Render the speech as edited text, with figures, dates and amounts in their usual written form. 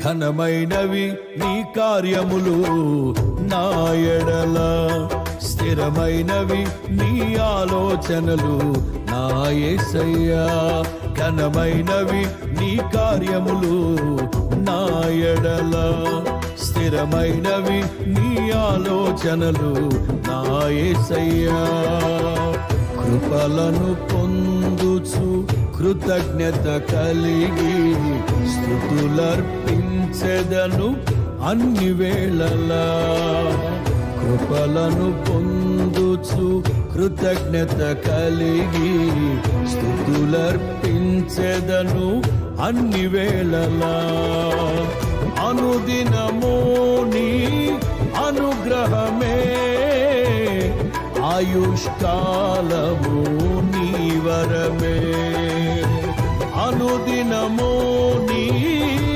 ఘనమైనవి నీ కార్యములు నా ఎడల, స్థిరమైనవి నీ ఆలోచనలు నా యేసయ్యా. ఘనమైనవి నీ కార్యములు నా ఎడల, స్థిరమైనవి నీ ఆలోచనలు నా యేసయ్యా. కృపలను పొందుచు కృతజ్ఞత కలిగి స్తుతులర్పించెదను అన్ని వేళలా. కృపలను పొందుచు కృతజ్ఞత కలిగి స్తుతులర్పించెదను అన్ని వేళలా. అనుదినము నీ అనుగ్రహమే, ఆయుష్కాలము నీ వరమే. అనుదినము